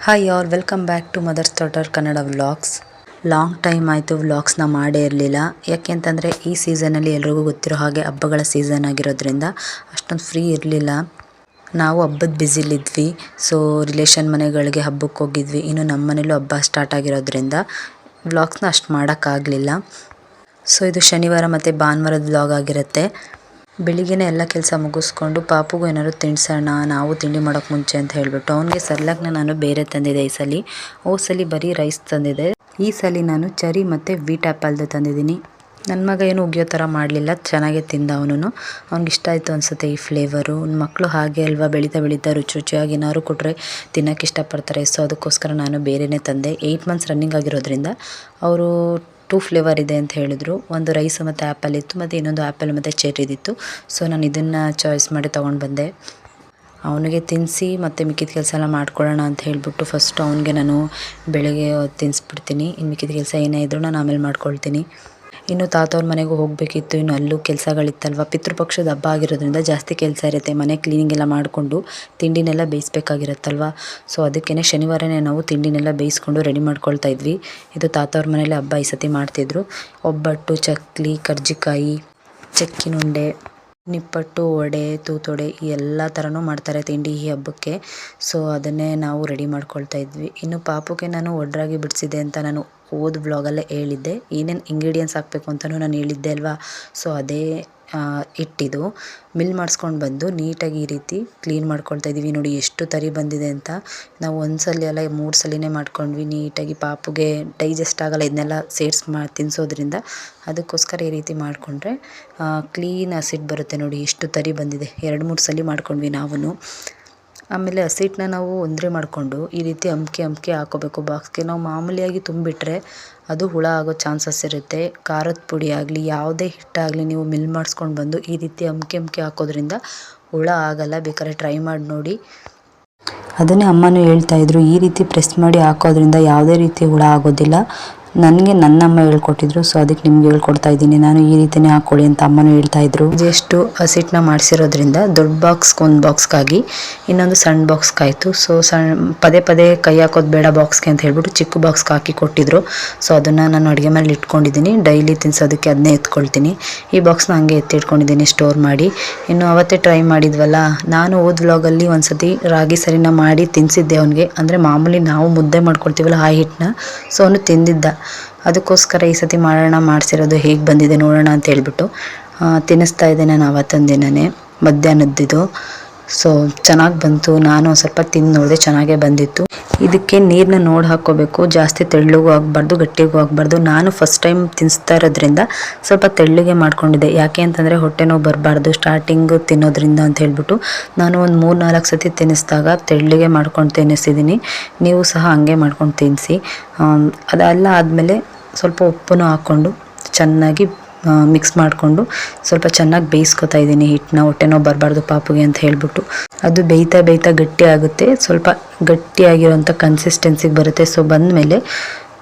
Hi all, welcome back to mother's daughter Kannada vlogs. Long time ಆಯಿತು ವ್ಲಾಗ್ಸ್ನ ಮಾಡೇ ಇರಲಿಲ್ಲ. ಯಾಕೆಂತಂದರೆ ಈ ಸೀಸನಲ್ಲಿ ಎಲ್ರಿಗೂ ಗೊತ್ತಿರೋ ಹಾಗೆ ಹಬ್ಬಗಳ ಸೀಸನ್ ಆಗಿರೋದ್ರಿಂದ ಅಷ್ಟೊಂದು ಫ್ರೀ ಇರಲಿಲ್ಲ. ನಾವು ಹಬ್ಬದ ಬ್ಯುಸಿಲಿದ್ವಿ. ಸೊ ರಿಲೇಷನ್ ಮನೆಗಳಿಗೆ ಹಬ್ಬಕ್ಕೆ ಹೋಗಿದ್ವಿ. ಇನ್ನು ನಮ್ಮ ಮನೇಲೂ ಹಬ್ಬ ಸ್ಟಾರ್ಟ್ ಆಗಿರೋದ್ರಿಂದ ವ್ಲಾಗ್ಸ್ನ ಅಷ್ಟು ಮಾಡೋಕ್ಕಾಗಲಿಲ್ಲ. ಸೊ ಇದು ಶನಿವಾರ ಮತ್ತು ಭಾನುವಾರದ ವ್ಲಾಗ್ ಆಗಿರುತ್ತೆ. ಬೆಳಿಗ್ಗೆನೇ ಎಲ್ಲ ಕೆಲಸ ಮುಗಿಸ್ಕೊಂಡು ಪಾಪುಗೂ ಏನಾದ್ರು ತಿನ್ನಿಸೋಣ ನಾವು ತಿಂಡಿ ಮಾಡೋಕ್ಕೆ ಮುಂಚೆ ಅಂತ ಹೇಳಿಬಿಟ್ಟು ಅವನಿಗೆ ಸರ್ಲಾಕ್ನ ನಾನು ಬೇರೆ ತಂದಿದ್ದೆ. ಈ ಸಲ ಬರೀ ರೈಸ್ ತಂದಿದ್ದೆ. ಈ ಸಲ ನಾನು ಚೆರಿ ಮತ್ತು ವೀಟ್ ಆ್ಯಪಲ್ದು ತಂದಿದ್ದೀನಿ. ನನ್ನ ಮಗ ಏನು ಉಗಿಯೋ ಥರ ಮಾಡಲಿಲ್ಲ, ಚೆನ್ನಾಗೇ ತಿಂದ ಅವನು. ಅವ್ನಿಗೆ ಇಷ್ಟ ಆಯಿತು ಅನಿಸುತ್ತೆ ಈ ಫ್ಲೇವರು. ಮಕ್ಕಳು ಹಾಗೆ ಅಲ್ವಾ, ಬೆಳೀತಾ ರುಚಿ ರುಚಿಯಾಗಿ ಏನಾದ್ರು ಕೊಟ್ಟರೆ ತಿನ್ನೋಕ್ಕೆ ಇಷ್ಟಪಡ್ತಾರೆ. ಸೊ ಅದಕ್ಕೋಸ್ಕರ ನಾನು ಬೇರೆಯೇ ತಂದೆ. 8 ಮಂತ್ಸ್ ರನ್ನಿಂಗ್ ಆಗಿರೋದ್ರಿಂದ ಅವರು 2 ಫ್ಲೇವರ್ ಇದೆ ಅಂತ ಹೇಳಿದ್ರು. ಒಂದು ರೈಸ್ ಮತ್ತು ಆ್ಯಪಲ್ ಇತ್ತು, ಮತ್ತು ಇನ್ನೊಂದು ಆ್ಯಪಲ್ ಮತ್ತು ಚೆರ್ರಿದಿತ್ತು. ಸೊ ನಾನು ಇದನ್ನು ಚಾಯ್ಸ್ ಮಾಡಿ ತೊಗೊಂಡು ಬಂದೆ. ಅವನಿಗೆ ತಿನ್ನಿಸಿ ಮತ್ತು ಮಿಕ್ಕಿದ ಕೆಲಸ ಎಲ್ಲ ಮಾಡ್ಕೊಳ್ಳೋಣ ಅಂತ ಹೇಳಿಬಿಟ್ಟು ಫಸ್ಟ್ ಅವನಿಗೆ ನಾನು ಬೆಳಗ್ಗೆ ತಿನ್ನಿಸ್ಬಿಡ್ತೀನಿ. ಇನ್ನು ಮಿಕ್ಕಿದ ಕೆಲಸ ಏನೇ ಇದ್ರೂ ನಾನು ಆಮೇಲೆ ಮಾಡ್ಕೊಳ್ತೀನಿ. ಇನ್ನು ತಾತವ್ರ ಮನೆಗೂ ಹೋಗಬೇಕಿತ್ತು. ಇನ್ನು ಅಲ್ಲೂ ಕೆಲಸಗಳಿತ್ತಲ್ವ. ಪಿತೃಪಕ್ಷದ ಹಬ್ಬ ಆಗಿರೋದ್ರಿಂದ ಜಾಸ್ತಿ ಕೆಲಸ ಇರುತ್ತೆ. ಮನೆ ಕ್ಲೀನಿಂಗ್ ಎಲ್ಲ ಮಾಡಿಕೊಂಡು ತಿಂಡಿನೆಲ್ಲ ಬೇಯಿಸ್ಬೇಕಾಗಿರುತ್ತಲ್ವ. ಸೊ ಅದಕ್ಕೇ ಶನಿವಾರನೇ ನಾವು ತಿಂಡಿನೆಲ್ಲ ಬೇಯಿಸ್ಕೊಂಡು ರೆಡಿ ಮಾಡ್ಕೊಳ್ತಾ ಇದ್ವಿ. ಇದು ತಾತವ್ರ ಮನೇಲಿ ಹಬ್ಬ ಈ ಸತಿ ಮಾಡ್ತಿದ್ರು. ಒಬ್ಬಟ್ಟು, ಚಕ್ಲಿ, ಕರ್ಜಿಕಾಯಿ, ಚಕ್ಕಿನುಂಡೆ, ನಿಪ್ಪಟ್ಟು, ವಡೆ, ತೂತೊಡೆ ಈ ಎಲ್ಲ ಥರನೂ ಮಾಡ್ತಾರೆ ತಿಂಡಿ ಈ ಹಬ್ಬಕ್ಕೆ. ಸೊ ಅದನ್ನೇ ನಾವು ರೆಡಿ ಮಾಡ್ಕೊಳ್ತಾ ಇದ್ವಿ. ಇನ್ನು ಪಾಪುಗೆ ನಾನು ಒಡ್ರಾಗಿ ಬಿಡಿಸಿದೆ ಅಂತ ನಾನು ಹೋದ ವ್ಲಾಗಲ್ಲೇ ಹೇಳಿದ್ದೆ. ಏನೇನು ಇಂಗ್ರೀಡಿಯೆಂಟ್ಸ್ ಹಾಕಬೇಕು ಅಂತಲೂ ನಾನು ಹೇಳಿದ್ದೆ ಅಲ್ವಾ. ಸೊ ಅದೇ ಹಿಟ್ಟಿದು ಮಿಲ್ ಮಾಡಿಸ್ಕೊಂಡು ಬಂದು ನೀಟಾಗಿ ಈ ರೀತಿ ಕ್ಲೀನ್ ಮಾಡ್ಕೊಳ್ತಾ ಇದ್ದೀವಿ. ನೋಡಿ ಎಷ್ಟು ತರಿ ಬಂದಿದೆ ಅಂತ. ನಾವು ಒಂದು ಸಲ ಅಲ್ಲ 3 ಸಲಿನೇ ಮಾಡ್ಕೊಂಡ್ವಿ ನೀಟಾಗಿ. ಪಾಪುಗೆ ಡೈಜೆಸ್ಟ್ ಆಗಲ್ಲ ಇದನ್ನೆಲ್ಲ ತಿನ್ನಿಸೋದ್ರಿಂದ. ಅದಕ್ಕೋಸ್ಕರ ಈ ರೀತಿ ಮಾಡಿಕೊಂಡ್ರೆ ಕ್ಲೀನ್ ಹಸಿಟ್ಟು ಬರುತ್ತೆ. ನೋಡಿ ಎಷ್ಟು ತರಿ ಬಂದಿದೆ. 2-3 ಸಲ ಮಾಡ್ಕೊಂಡ್ವಿ ನಾವು. ಆಮೇಲೆ ಹಸಿಟ್ಟನ್ನ ನಾವು ಒಂದ್ರೆ ಮಾಡಿಕೊಂಡು ಈ ರೀತಿ ಅಮ್ಕೆ ಹಾಕೋಬೇಕು ಬಾಕ್ಸ್ಗೆ. ನಾವು ಮಾಮೂಲಿಯಾಗಿ ತುಂಬಿಟ್ರೆ ಅದು ಹುಳ ಆಗೋ ಚಾನ್ಸಸ್ ಇರುತ್ತೆ. ಖಾರದ ಪುಡಿ ಆಗಲಿ ಯಾವುದೇ ಹಿಟ್ಟಾಗಲಿ ನೀವು ಮಿಲ್ ಮಾಡಿಸ್ಕೊಂಡು ಬಂದು ಈ ರೀತಿ ಅಮ್ಕೆ ಹಾಕೋದ್ರಿಂದ ಹುಳ ಆಗಲ್ಲ. ಬೇಕಾದ್ರೆ ಟ್ರೈ ಮಾಡಿ ನೋಡಿ. ಅದನ್ನೇ ಅಮ್ಮನೂ ಹೇಳ್ತಾಯಿದ್ರು, ಈ ರೀತಿ ಪ್ರೆಸ್ ಮಾಡಿ ಹಾಕೋದ್ರಿಂದ ಯಾವುದೇ ರೀತಿ ಹುಳ ಆಗೋದಿಲ್ಲ. ನನಗೆ ನನ್ನಮ್ಮ ಹೇಳ್ಕೊಟ್ಟಿದ್ರು. ಸೊ ಅದಕ್ಕೆ ನಿಮ್ಗೆ ಹೇಳ್ಕೊಡ್ತಾ ಇದ್ದೀನಿ. ನಾನು ಈ ರೀತಿಯೇ ಹಾಕ್ಕೊಳ್ಳಿ ಅಂತ ಅಮ್ಮನೂ ಹೇಳ್ತಾಯಿದ್ರು. ಜಸ್ಟ್ ಹಸಿಟ್ಟನ್ನ ಮಾಡಿಸಿರೋದ್ರಿಂದ ದೊಡ್ಡ ಬಾಕ್ಸ್ಗೆ ಒಂದು ಬಾಕ್ಸ್ಗಾಗಿ ಇನ್ನೊಂದು ಸಣ್ಣ ಬಾಕ್ಸ್ಗಾಯಿತು. ಸೊ ಪದೇ ಕೈ ಹಾಕೋದು ಬೇಡ ಬಾಕ್ಸ್ಗೆ ಅಂತ ಹೇಳ್ಬಿಟ್ಟು ಚಿಕ್ಕ ಬಾಕ್ಸ್ಗೆ ಹಾಕಿ ಕೊಟ್ಟಿದ್ರು. ಸೊ ಅದನ್ನು ನಾನು ಅಡುಗೆ ಮೇಲೆ ಇಟ್ಕೊಂಡಿದ್ದೀನಿ. ಡೈಲಿ ತಿನ್ನಿಸೋದಕ್ಕೆ ಅದನ್ನೇ ಎತ್ಕೊಳ್ತೀನಿ. ಈ ಬಾಕ್ಸ್ನ ಹಂಗೆ ಎತ್ತಿಟ್ಕೊಂಡಿದ್ದೀನಿ ಸ್ಟೋರ್ ಮಾಡಿ. ಇನ್ನು ಅವತ್ತೇ ಟ್ರೈ ಮಾಡಿದ್ವಲ್ಲ, ನಾನು ಹೋದ ವ್ಲಾಗಲ್ಲಿ ಒಂದು ಸತಿ ರಾಗಿ ಸರಿನ ಮಾಡಿ ತಿನ್ನಿಸಿದ್ದೆ ಅವನಿಗೆ. ಅಂದರೆ ಮಾಮೂಲಿ ನಾವು ಮುದ್ದೆ ಮಾಡ್ಕೊಳ್ತೀವಲ್ಲ ಆ ಹಿಟ್ಟನ್ನ. ಸೊ ಅವನು ತಿಂದಿದ್ದ. ಅದಕ್ಕೋಸ್ಕರ ಈ ಸತಿ ಮಾಡಿಸಿರೋದು ಹೇಗೆ ಬಂದಿದೆ ನೋಡೋಣ ಅಂತ ಹೇಳ್ಬಿಟ್ಟು ತಿನ್ನಿಸ್ತಾ ಇದ್ದೆ ನಾನು ಅವತ್ತೊಂದು ದಿನನೇ ಮಧ್ಯಾಹ್ನದ್ದು. ಸೊ ಚೆನ್ನಾಗಿ ಬಂತು. ನಾನು ಸ್ವಲ್ಪ ತಿಂದು ನೋಡಿದೆ, ಚೆನ್ನಾಗೇ ಬಂದಿತ್ತು. ಇದಕ್ಕೆ ನೀರನ್ನ ನೋಡಿ ಹಾಕ್ಕೋಬೇಕು. ಜಾಸ್ತಿ ತೆಳ್ಳಗೂ ಆಗಬಾರ್ದು, ಗಟ್ಟಿಗೂ ಆಗಬಾರ್ದು. ನಾನು ಫಸ್ಟ್ ಟೈಮ್ ತಿನ್ನಿಸ್ತಾ ಇರೋದ್ರಿಂದ ಸ್ವಲ್ಪ ತೆಳ್ಳಗೆ ಮಾಡ್ಕೊಂಡಿದ್ದೆ. ಯಾಕೆ ಅಂತಂದರೆ ಹೊಟ್ಟೆ ನೋವು ಬರಬಾರ್ದು ಸ್ಟಾರ್ಟಿಂಗು ತಿನ್ನೋದ್ರಿಂದ ಅಂತ ಹೇಳ್ಬಿಟ್ಟು ನಾನು ಒಂದು 3-4 ಸತಿ ತಿನ್ನಿಸಿದಾಗ ತೆಳ್ಳಗೆ ಮಾಡ್ಕೊಂಡು ತಿನ್ನಿಸಿದ್ದೀನಿ. ನೀವು ಸಹ ಹಂಗೆ ಮಾಡ್ಕೊಂಡು ತಿನ್ನಿಸಿ. ಅದೆಲ್ಲ ಆದಮೇಲೆ ಸ್ವಲ್ಪ ಉಪ್ಪನ್ನು ಹಾಕ್ಕೊಂಡು ಚೆನ್ನಾಗಿ ಮಿಕ್ಸ್ ಮಾಡಿಕೊಂಡು ಸ್ವಲ್ಪ ಚೆನ್ನಾಗಿ ಬೇಯಿಸ್ಕೊತಾ ಇದ್ದೀನಿ ಹಿಟ್ಟನ್ನ. ಹೊಟ್ಟೆ ನೋವು ಬರಬಾರ್ದು ಪಾಪುಗೆ ಅಂತ ಹೇಳ್ಬಿಟ್ಟು. ಅದು ಬೇಯ್ತಾ ಗಟ್ಟಿ ಆಗುತ್ತೆ. ಸ್ವಲ್ಪ ಗಟ್ಟಿಯಾಗಿರೋಂಥ ಕನ್ಸಿಸ್ಟೆನ್ಸಿಗೆ ಬರುತ್ತೆ. ಸೊ ಬಂದಮೇಲೆ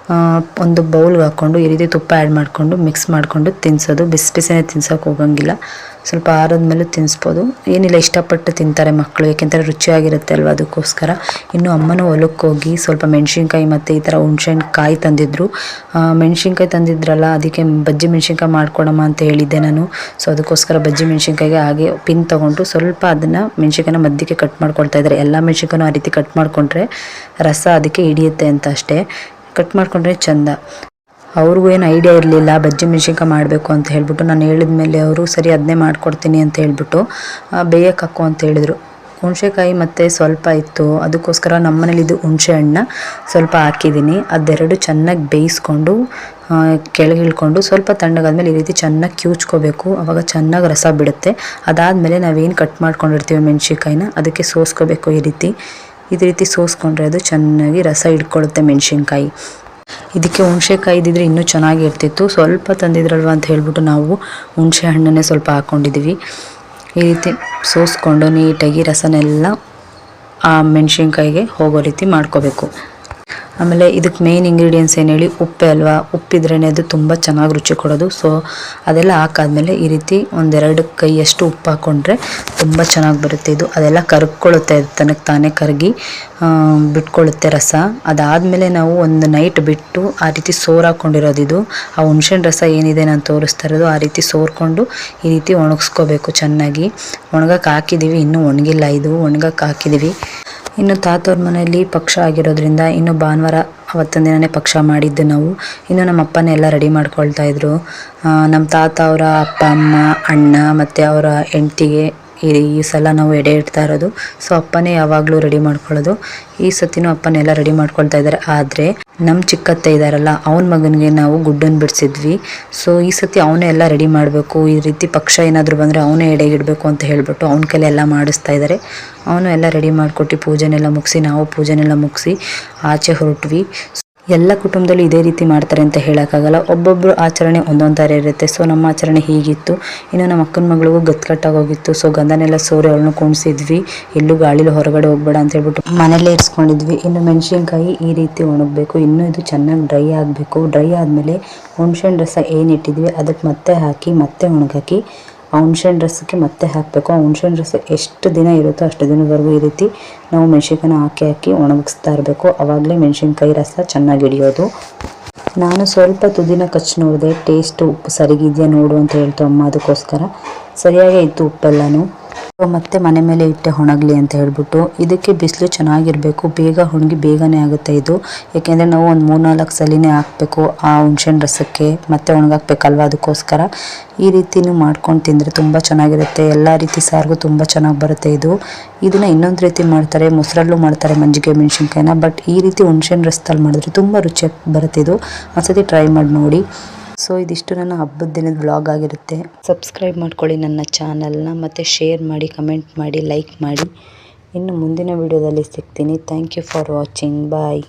ಒಂದು ಬೌಲ್ಗೆ ಹಾಕ್ಕೊಂಡು ಈ ರೀತಿ ತುಪ್ಪ ಆ್ಯಡ್ ಮಾಡಿಕೊಂಡು ಮಿಕ್ಸ್ ಮಾಡಿಕೊಂಡು ತಿನ್ನಿಸೋದು. ಬಿಸಿನೇ ತಿನ್ಸೋಕೆ ಹೋಗಂಗಿಲ್ಲ. ಸ್ವಲ್ಪ ಆರಿದ್ಮೇಲೆ ತಿನ್ನಿಸ್ಬೋದು. ಏನಿಲ್ಲ, ಇಷ್ಟಪಟ್ಟು ತಿಂತಾರೆ ಮಕ್ಕಳು. ಯಾಕೆಂದರೆ ರುಚಿಯಾಗಿರುತ್ತೆ ಅಲ್ವ, ಅದಕ್ಕೋಸ್ಕರ. ಇನ್ನು ಅಮ್ಮನೂ ಹೊಲಕ್ಕೆ ಹೋಗಿ ಸ್ವಲ್ಪ ಮೆಣಸಿನ್ಕಾಯಿ ಮತ್ತು ಈ ಥರ ಹುಣ್ಸೆಹಣ್ಣು ತಂದಿದ್ರು. ಮೆಣಸಿನ್ಕಾಯಿ ತಂದಿದ್ರಲ್ಲ, ಅದಕ್ಕೆ ಬಜ್ಜಿ ಮೆಣಸಿನ್ಕಾಯಿ ಮಾಡ್ಕೊಡಮ್ಮ ಅಂತ ಹೇಳಿದ್ದೆ ನಾನು. ಸೊ ಅದಕ್ಕೋಸ್ಕರ ಬಜ್ಜಿ ಮೆಣಸಿನ್ಕಾಯಿಗೆ ಹಾಗೆ ಪಿನ್ ತೊಗೊಂಡು ಸ್ವಲ್ಪ ಅದನ್ನು ಮೆಣಸಿನ್ಕಾಯಿನ ಮಧ್ಯಕ್ಕೆ ಕಟ್ ಮಾಡ್ಕೊಳ್ತಾ ಇದ್ದಾರೆ. ಎಲ್ಲ ಮೆಣಸಿನ್ಕಾಯಿನೂ ಆ ರೀತಿ ಕಟ್ ಮಾಡಿಕೊಂಡ್ರೆ ರಸ ಅದಕ್ಕೆ ಹಿಡಿಯುತ್ತೆ ಅಂತ ಅಷ್ಟೇ. ಕಟ್ ಮಾಡಿಕೊಂಡ್ರೆ ಚೆಂದ. ಅವ್ರಿಗೂ ಏನು ಐಡಿಯಾ ಇರಲಿಲ್ಲ ಬಜ್ಜಿ ಮೆಣಸಿನ್ಕಾಯಿ ಮಾಡಬೇಕು ಅಂತ ಹೇಳ್ಬಿಟ್ಟು. ನಾನು ಹೇಳಿದ ಮೇಲೆ ಅವರು ಸರಿ ಅದನ್ನೇ ಮಾಡಿಕೊಡ್ತೀನಿ ಅಂತ ಹೇಳ್ಬಿಟ್ಟು ಬೇಯಕ್ಕೆ ಹಾಕು ಅಂತ ಹೇಳಿದರು. ಹುಣಸೆಕಾಯಿ ಮತ್ತು ಸ್ವಲ್ಪ ಇತ್ತು, ಅದಕ್ಕೋಸ್ಕರ ನಮ್ಮ ಮನೇಲಿ ಇದು ಹುಣಸೆ ಹಣ್ಣನ್ನ ಸ್ವಲ್ಪ ಹಾಕಿದ್ದೀನಿ. ಅದೆರಡು ಚೆನ್ನಾಗಿ ಬೇಯಿಸ್ಕೊಂಡು ಕೆಳಗೆ ಇಳ್ಕೊಂಡು ಸ್ವಲ್ಪ ತಣ್ಣಗಾದ್ಮೇಲೆ ಈ ರೀತಿ ಚೆನ್ನಾಗಿ ಕಿವುಚ್ಕೋಬೇಕು. ಆವಾಗ ಚೆನ್ನಾಗಿ ರಸ ಬಿಡುತ್ತೆ. ಅದಾದಮೇಲೆ ನಾವೇನು ಕಟ್ ಮಾಡ್ಕೊಂಡಿರ್ತೀವಿ ಮೆಣಸಿನ್ಕಾಯಿನ ಅದಕ್ಕೆ ಸೋಸ್ಕೋಬೇಕು. ಇದೇ ರೀತಿ ಸೋಸ್ಕೊಂಡ್ರೆ ಅದು ಚೆನ್ನಾಗಿ ರಸ ಹಿಡ್ಕೊಳ್ಳುತ್ತೆ ಮೆಣಸಿನ್ಕಾಯಿ. ಇದಕ್ಕೆ ಹುಣಸೆಕಾಯಿ ಇದ್ದಿದ್ರೆ ಇನ್ನೂ ಚೆನ್ನಾಗಿರ್ತಿತ್ತು. ಸ್ವಲ್ಪ ತಂದಿದ್ರಲ್ವ ಅಂತ ಹೇಳ್ಬಿಟ್ಟು ನಾವು ಹುಣಸೆ ಹಣ್ಣನ್ನೇ ಸ್ವಲ್ಪ ಹಾಕ್ಕೊಂಡಿದ್ದೀವಿ. ಈ ರೀತಿ ಸೋಸ್ಕೊಂಡು ನೀಟಾಗಿ ರಸನೆಲ್ಲ ಆ ಮೆಣಸಿನ್ಕಾಯಿಗೆ ಹೋಗೋ ರೀತಿ ಮಾಡ್ಕೋಬೇಕು. ಆಮೇಲೆ ಇದಕ್ಕೆ ಮೇನ್ ಇಂಗ್ರೀಡಿಯೆಂಟ್ಸ್ ಏನು ಹೇಳಿ ಉಪ್ಪೆ ಅಲ್ವಾ, ಉಪ್ಪಿದ್ರೇ ಅದು ತುಂಬ ಚೆನ್ನಾಗಿ ರುಚಿ ಕೊಡೋದು. ಸೊ ಅದೆಲ್ಲ ಹಾಕಾದ್ಮೇಲೆ ಈ ರೀತಿ ಒಂದೆರಡು ಕೈಯಷ್ಟು ಉಪ್ಪು ಹಾಕ್ಕೊಂಡ್ರೆ ತುಂಬ ಚೆನ್ನಾಗಿ ಬರುತ್ತೆ. ಇದು ಅದೆಲ್ಲ ಕರ್ಕೊಳ್ಳುತ್ತೆ, ತನಗೆ ತಾನೇ ಕರಗಿ ಬಿಟ್ಕೊಳ್ಳುತ್ತೆ ರಸ. ಅದಾದಮೇಲೆ ನಾವು ಒಂದು ನೈಟ್ ಬಿಟ್ಟು ಆ ರೀತಿ ಸೋರ್ ಹಾಕ್ಕೊಂಡಿರೋದು ಇದು. ಆ ಹುಣ್ಸೆಹಣ್ಣು ರಸ ಏನಿದೆ ನಾನು ತೋರಿಸ್ತಾ ಇರೋದು ಆ ರೀತಿ ಸೋರ್ಕೊಂಡು ಈ ರೀತಿ ಒಣಗಿಸ್ಕೋಬೇಕು ಚೆನ್ನಾಗಿ. ಒಣಗಕ್ಕೆ ಹಾಕಿದ್ದೀವಿ, ಇನ್ನೂ ಒಣಗಿಲ್ಲ, ಇದು ಒಣಗಕ್ಕೆ ಹಾಕಿದ್ದೀವಿ. ಇನ್ನು ತಾತವ್ರ ಮನೆಯಲ್ಲಿ ಪಕ್ಷ ಆಗಿರೋದ್ರಿಂದ ಇನ್ನು ಭಾನುವಾರ ಅವತ್ತಿನ ದಿನವೇ ಪಕ್ಷ ಮಾಡಿದ್ದು ನಾವು. ಇನ್ನು ನಮ್ಮ ಅಪ್ಪನೇ ಎಲ್ಲ ರೆಡಿ ಮಾಡ್ಕೊಳ್ತಾ ಇದ್ರು. ನಮ್ಮ ತಾತ ಅವರ ಅಪ್ಪ ಅಮ್ಮ ಅಣ್ಣ ಮತ್ತು ಅವರ ಹೆಂಡ್ತಿಗೆ ಈ ಸಲ ನಾವು ಎಡೆ ಇಡ್ತಾ ಇರೋದು. ಸೊ ಅಪ್ಪನೇ ಯಾವಾಗಲೂ ರೆಡಿ ಮಾಡ್ಕೊಳ್ಳೋದು. ಈ ಸತಿನೂ ಅಪ್ಪನೆಲ್ಲ ರೆಡಿ ಮಾಡ್ಕೊಳ್ತಾ ಇದ್ದಾರೆ. ಆದರೆ ನಮ್ಮ ಚಿಕ್ಕತ್ತೆ ಇದ್ದಾರಲ್ಲ, ಅವನ ಮಗನಿಗೆ ನಾವು ಗುಡ್ಡನ್ನು ಬಿಡಿಸಿದ್ವಿ. ಸೊ ಈ ಸತಿ ಅವನೇ ಎಲ್ಲ ರೆಡಿ ಮಾಡಬೇಕು, ಈ ರೀತಿ ಪಕ್ಷ ಏನಾದರೂ ಬಂದರೆ ಅವನೇ ಎಡೆಗಿಡಬೇಕು ಅಂತ ಹೇಳಿಬಿಟ್ಟು ಅವನ ಕೈಲಿ ಎಲ್ಲ ಮಾಡಿಸ್ತಾ ಇದ್ದಾರೆ. ಅವನು ಎಲ್ಲ ರೆಡಿ ಮಾಡಿಕೊಟ್ಟು ಪೂಜೆನೆಲ್ಲ ಮುಗಿಸಿ, ನಾವು ಪೂಜೆನೆಲ್ಲ ಮುಗಿಸಿ ಆಚೆ ಹೊರಟ್ವಿ. ಎಲ್ಲ ಕುಟುಂಬದಲ್ಲೂ ಇದೇ ರೀತಿ ಮಾಡ್ತಾರೆ ಅಂತ ಹೇಳೋಕ್ಕಾಗಲ್ಲ, ಒಬ್ಬೊಬ್ಬರು ಆಚರಣೆ ಒಂದೊಂದು ಥರ ಇರುತ್ತೆ. ಸೊ ನಮ್ಮ ಆಚರಣೆ ಹೀಗಿತ್ತು. ಇನ್ನು ನಮ್ಮ ಅಕ್ಕನ ಮಗಳಿಗೂ ಗತ್ಕಟ್ಟಾಗಿ ಹೋಗಿತ್ತು. ಸೊ ಗಂಧನೆಲ್ಲ ಸೋರಿ ಅವಳನ್ನು ಕುಣಿಸಿದ್ವಿ, ಎಲ್ಲೂ ಗಾಳಿಲಿ ಹೊರಗಡೆ ಹೋಗ್ಬೇಡ ಅಂತ ಹೇಳ್ಬಿಟ್ಟು ಮನೇಲೇ ಇರಿಸ್ಕೊಂಡಿದ್ವಿ. ಇನ್ನು ಮೆಣಸಿನ್ಕಾಯಿ ಈ ರೀತಿ ಒಣಗಬೇಕು, ಇನ್ನೂ ಇದು ಚೆನ್ನಾಗಿ ಡ್ರೈ ಆಗಬೇಕು. ಡ್ರೈ ಆದಮೇಲೆ ಹುಣ್ಸೆಹಣ್ಣು ರಸ ಏನಿಟ್ಟಿದ್ವಿ ಅದಕ್ಕೆ ಮತ್ತೆ ಹಾಕಿ ಮತ್ತೆ ಒಣಗಾಕಿ ಆ ಹುಣ್ಸೆಹಣ್ಣು ರಸಕ್ಕೆ ಮತ್ತೆ ಹಾಕಬೇಕು. ಆ ಹುಣ್ಸೆಹಣ್ಣು ರಸ ಎಷ್ಟು ದಿನ ಇರುತ್ತೋ ಅಷ್ಟು ದಿನದವರೆಗೂ ಈ ರೀತಿ ನಾವು ಮೆಣಸಿನ್ಕಾಯಿನ ಹಾಕಿ ಒಣಗಿಸ್ತಾ ಇರಬೇಕು. ಆವಾಗಲೇ ಮೆಣಸಿನ್ಕಾಯಿ ರಸ ಚೆನ್ನಾಗಿ ಹಿಡಿಯೋದು. ನಾನು ಸ್ವಲ್ಪ ತುದಿನ ಕಚ್ಚಿ ನೋಡಿದೆ, ಟೇಸ್ಟು ಉಪ್ಪು ಸರಿಗಿದೆಯಾ ನೋಡು ಅಂತ ಹೇಳ್ತು ಅಮ್ಮ. ಅದಕ್ಕೋಸ್ಕರ ಸರಿಯಾಗೇ ಇತ್ತು ಉಪ್ಪೆಲ್ಲನೂ. ಮತ್ತೆ ಮನೆ ಮೇಲೆ ಇಟ್ಟೆ ಒಣಗಲಿ ಅಂತ ಹೇಳ್ಬಿಟ್ಟು. ಇದಕ್ಕೆ ಬಿಸಿಲು ಚೆನ್ನಾಗಿರಬೇಕು, ಬೇಗ ಒಣಗಿ ಬೇಗನೆ ಆಗುತ್ತೆ ಇದು. ಏಕೆಂದರೆ ನಾವು ಒಂದು 3-4 ಸಲಿನೇ ಹಾಕಬೇಕು ಆ ಹುಣ್ಸೆಹಣ್ಣು ರಸಕ್ಕೆ, ಮತ್ತೆ ಒಣಗಾಕ್ಬೇಕಲ್ವ, ಅದಕ್ಕೋಸ್ಕರ ಈ ರೀತಿನೂ ಮಾಡ್ಕೊಂಡು ತಿಂದರೆ ತುಂಬ ಚೆನ್ನಾಗಿರುತ್ತೆ. ಎಲ್ಲ ರೀತಿ ಸಾರಿಗೂ ತುಂಬ ಚೆನ್ನಾಗಿ ಬರುತ್ತೆ ಇದು. ಇದನ್ನು ಇನ್ನೊಂದು ರೀತಿ ಮಾಡ್ತಾರೆ, ಮೊಸರಲ್ಲೂ ಮಾಡ್ತಾರೆ ಮಜ್ಜಿಗೆ ಮೆಣಸಿನ್ಕಾಯಿನ. ಬಟ್ ಈ ರೀತಿ ಹುಣ್ಸೆಹಣ್ಣು ರಸದಲ್ಲಿ ಮಾಡಿದ್ರೆ ತುಂಬ ರುಚಿಯಾಗಿ ಬರುತ್ತೆ ಇದು. ಒಂದ್ಸತಿ ಟ್ರೈ ಮಾಡಿ ನೋಡಿ. ಸೊ ಇದಿಷ್ಟು ನನ್ನ ಹಬ್ಬದ ದಿನದ ವ್ಲಾಗ್ ಆಗಿರುತ್ತೆ. ಸಬ್ಸ್ಕ್ರೈಬ್ ಮಾಡ್ಕೊಳ್ಳಿ ನನ್ನ ಚಾನಲ್ನ, ಮತ್ತು ಶೇರ್ ಮಾಡಿ, ಕಮೆಂಟ್ ಮಾಡಿ, ಲೈಕ್ ಮಾಡಿ. ಇನ್ನು ಮುಂದಿನ ವಿಡಿಯೋದಲ್ಲಿ ಸಿಗ್ತೀನಿ. Thank you for watching. Bye.